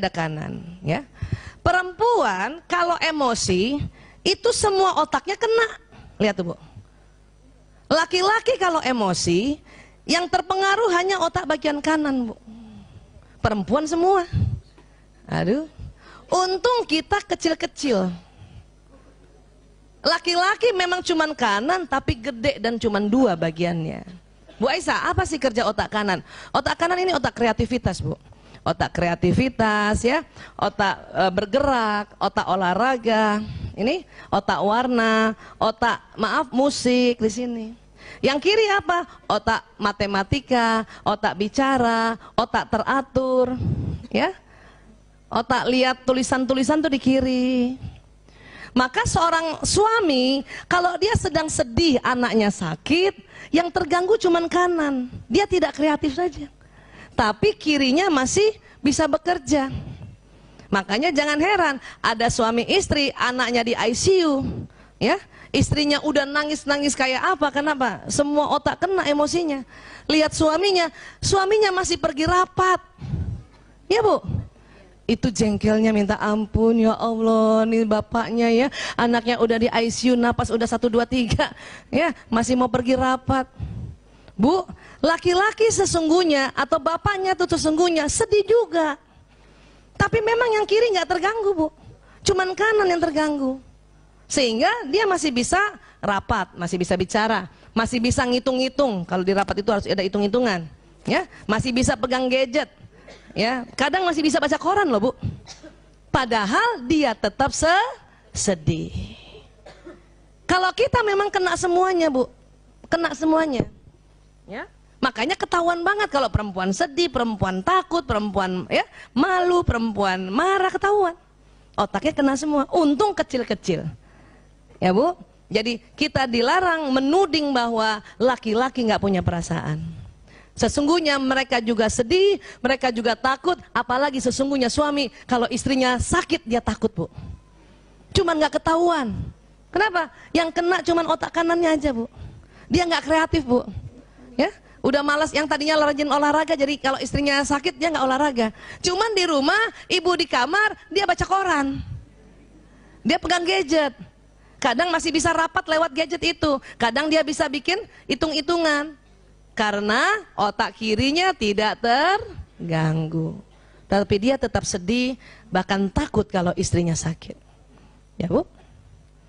ada kanan, ya. Perempuan kalau emosi itu semua otaknya kena. Lihat tuh, Bu. Laki-laki kalau emosi yang terpengaruh hanya otak bagian kanan, Bu. Perempuan semua. Aduh. Untung kita kecil-kecil. Laki-laki memang cuman kanan tapi gede dan cuman 2 bagiannya. Bu Aisyah, apa sih kerja otak kanan? Otak kanan ini otak kreativitas, Bu. Otak kreativitas, ya, otak bergerak, otak olahraga, ini otak warna, otak musik di sini. Yang kiri apa? Otak matematika, otak bicara, otak teratur, ya. Otak lihat tulisan-tulisan tuh di kiri. Maka seorang suami kalau dia sedang sedih anaknya sakit, yang terganggu cuman kanan, dia tidak kreatif saja, tapi kirinya masih bisa bekerja. Makanya jangan heran ada suami istri anaknya di ICU, ya, istrinya udah nangis-nangis kayak apa, kenapa? Semua otak kena emosinya. Lihat suaminya masih pergi rapat, ya Bu. Itu jengkelnya minta ampun, ya Allah, nih bapaknya ya, anaknya udah di ICU, napas udah 1, 2, 3, ya, masih mau pergi rapat. Bu, laki-laki sesungguhnya atau bapaknya tuh sesungguhnya sedih juga. Tapi memang yang kiri nggak terganggu, Bu. Cuman kanan yang terganggu. Sehingga dia masih bisa rapat, masih bisa bicara, masih bisa ngitung-ngitung. Kalau di rapat itu harus ada hitung-hitungan, ya. Masih bisa pegang gadget. Ya, kadang masih bisa baca koran loh, Bu. Padahal dia tetap sedih. Kalau kita memang kena semuanya, Bu. Kena semuanya. Ya. Makanya ketahuan banget kalau perempuan sedih, perempuan takut, perempuan ya malu, perempuan marah, ketahuan. Otaknya kena semua. Untung kecil-kecil. Ya, Bu. Jadi kita dilarang menuding bahwa laki-laki nggak punya perasaan. Sesungguhnya mereka juga sedih, mereka juga takut, apalagi sesungguhnya suami kalau istrinya sakit dia takut, Bu. Cuman nggak ketahuan. Kenapa? Yang kena cuman otak kanannya aja, Bu. Dia nggak kreatif, Bu. Ya, udah malas, yang tadinya rajin olahraga jadi kalau istrinya sakit dia nggak olahraga. Cuman di rumah, ibu di kamar, dia baca koran. Dia pegang gadget. Kadang masih bisa rapat lewat gadget itu. Kadang dia bisa bikin hitung-hitungan. Karena otak kirinya tidak terganggu. Tapi dia tetap sedih, bahkan takut kalau istrinya sakit. Ya, Bu.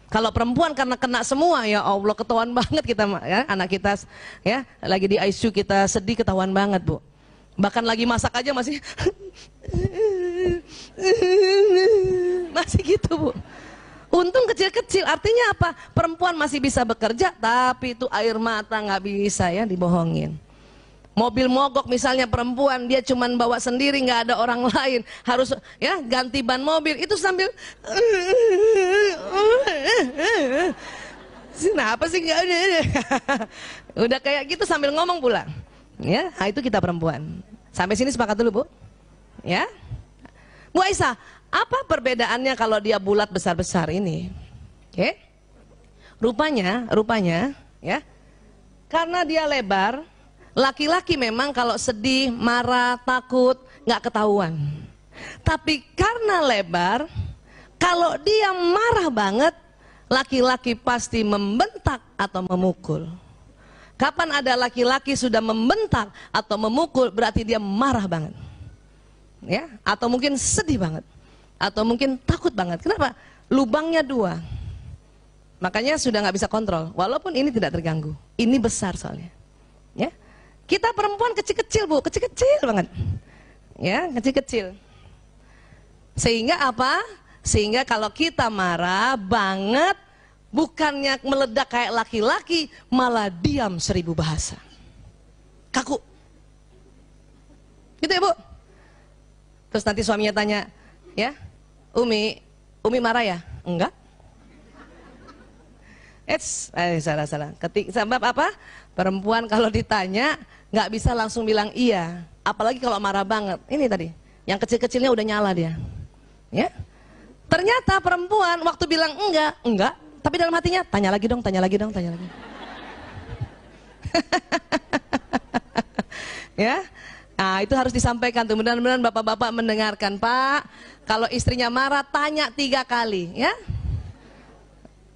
Kalau perempuan karena kena semua, ya Allah, ketahuan banget kita, ya, anak kita ya lagi di ICU kita sedih, ketahuan banget, Bu. Bahkan lagi masak aja masih masih gitu, Bu. Untung kecil-kecil, artinya apa? Perempuan masih bisa bekerja, tapi itu air mata nggak bisa ya dibohongin. Mobil mogok misalnya perempuan, dia cuman bawa sendiri, nggak ada orang lain, harus ya ganti ban mobil, itu sambil kenapa sih nggak ada? Udah kayak gitu sambil ngomong pula. Ya, nah itu kita perempuan. Sampai sini sepakat dulu, Bu. Ya, Bu Aisyah, apa perbedaannya kalau dia bulat besar-besar ini? Oke. Rupanya ya. Karena dia lebar, laki-laki memang kalau sedih, marah, takut nggak ketahuan. Tapi karena lebar, kalau dia marah banget, laki-laki pasti membentak atau memukul. Kapan ada laki-laki sudah membentak atau memukul, berarti dia marah banget. Ya, atau mungkin sedih banget. Atau mungkin takut banget. Kenapa? Lubangnya 2. Makanya sudah nggak bisa kontrol. Walaupun ini tidak terganggu. Ini besar soalnya. Ya, kita perempuan kecil-kecil, Bu, kecil-kecil banget. Ya, kecil-kecil. Sehingga apa? Sehingga kalau kita marah banget, bukannya meledak kayak laki-laki, malah diam 1000 bahasa. Kaku. Gitu ya, Bu. Terus nanti suaminya tanya, ya, Umi marah ya? Enggak. Salah. Sebab apa? Perempuan kalau ditanya nggak bisa langsung bilang iya. Apalagi kalau marah banget. Ini tadi, yang kecil-kecilnya udah nyala dia. Ya. Ternyata perempuan waktu bilang enggak. Tapi dalam hatinya tanya lagi dong. Ya. Nah, itu harus disampaikan tuh. Mudah-mudahan bapak-bapak mendengarkan. Pak, kalau istrinya marah, tanya 3 kali, ya.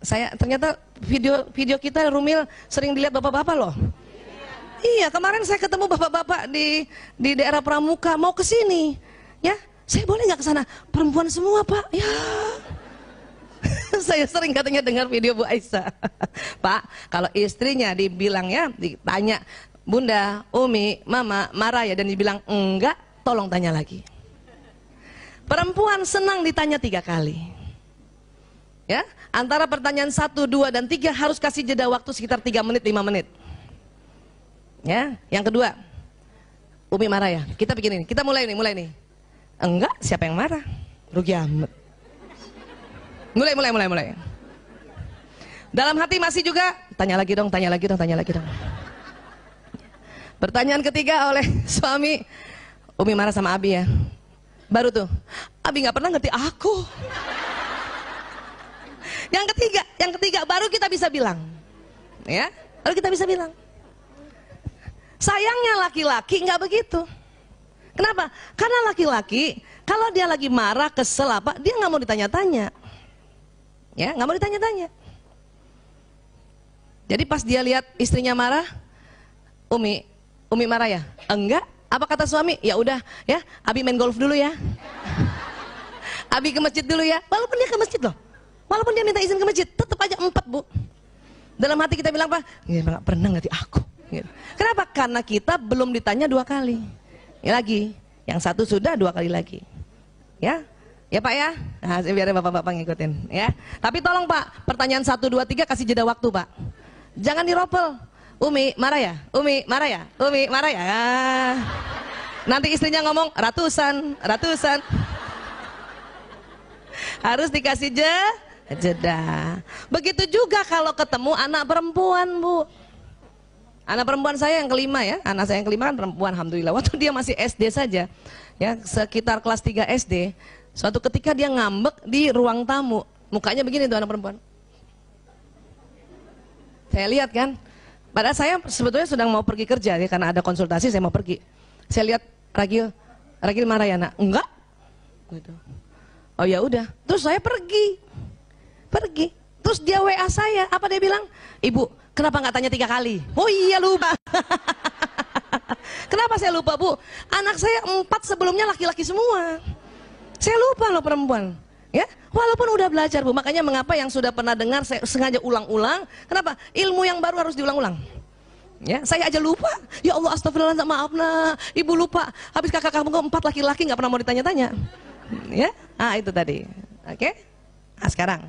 Saya ternyata video kita Rumil sering dilihat bapak-bapak loh. Iya, kemarin saya ketemu bapak-bapak di daerah Pramuka mau ke sini, ya. Saya boleh nggak ke sana? Perempuan semua, Pak. Ya. Saya sering katanya dengar video Bu Aisyah. Pak, kalau istrinya dibilang ya, ditanya, Bunda, Umi, Mama, marah ya, dan dibilang enggak, tolong tanya lagi. Perempuan senang ditanya 3 kali. Ya, antara pertanyaan 1, 2, dan 3 harus kasih jeda waktu sekitar 3 menit, 5 menit. Ya, yang kedua, Umi marah ya, kita bikin ini, kita mulai nih. Enggak, siapa yang marah? Rugi amat. Mulai. Dalam hati masih juga, tanya lagi dong. Pertanyaan ketiga oleh suami, Umi marah sama Abi ya. Baru tuh, Abi nggak pernah ngerti aku. Yang ketiga baru kita bisa bilang, ya, baru kita bisa bilang. Sayangnya laki-laki nggak begitu. Kenapa? Karena laki-laki kalau dia lagi marah, kesel apa, dia nggak mau ditanya-tanya, ya, nggak mau ditanya-tanya. Jadi pas dia lihat istrinya marah, Umi marah ya? Enggak. Apa kata suami? Ya udah, ya, Abi main golf dulu ya. Abi ke masjid dulu ya. Walaupun dia ke masjid loh. Walaupun dia minta izin ke masjid, tetap aja 4, Bu. Dalam hati kita bilang apa? Ya nggak pernah ngerti aku. Gitu. Kenapa? Karena kita belum ditanya 2 kali. Ya lagi, yang 1 sudah, 2 kali lagi. Ya, ya Pak ya. Nah, biar bapak-bapak ngikutin. Ya. Tapi tolong Pak, pertanyaan 1, 2, 3 kasih jeda waktu Pak. Jangan diropel. Umi marah ya? Umi marah ya? Umi marah ya? Nanti istrinya ngomong ratusan. Harus dikasih jeda. Begitu juga kalau ketemu anak perempuan, Bu. Anak perempuan saya yang kelima ya. Anak saya yang kelima kan perempuan, alhamdulillah. Waktu dia masih SD saja, ya, sekitar kelas 3 SD. Suatu ketika dia ngambek di ruang tamu. Mukanya begini tuh anak perempuan. Saya lihat kan. Padahal saya sebetulnya sedang mau pergi kerja ya, karena ada konsultasi saya mau pergi. Saya lihat Ragil marah ya nak? Enggak. Gitu. Oh ya udah. Terus saya pergi. Terus dia WA saya. Apa dia bilang? Ibu, kenapa nggak tanya 3 kali? Oh iya lupa. Kenapa saya lupa Bu? Anak saya 4 sebelumnya laki-laki semua. Saya lupa loh perempuan. Ya, walaupun udah belajar Bu, makanya mengapa yang sudah pernah dengar saya sengaja ulang-ulang. Kenapa? Ilmu yang baru harus diulang-ulang. Ya, saya aja lupa. Ya Allah, astagfirullah, maaf nah, Ibu lupa. Habis kakak kamu 4 laki-laki nggak pernah mau ditanya-tanya. Ya, itu tadi. Oke. Nah, sekarang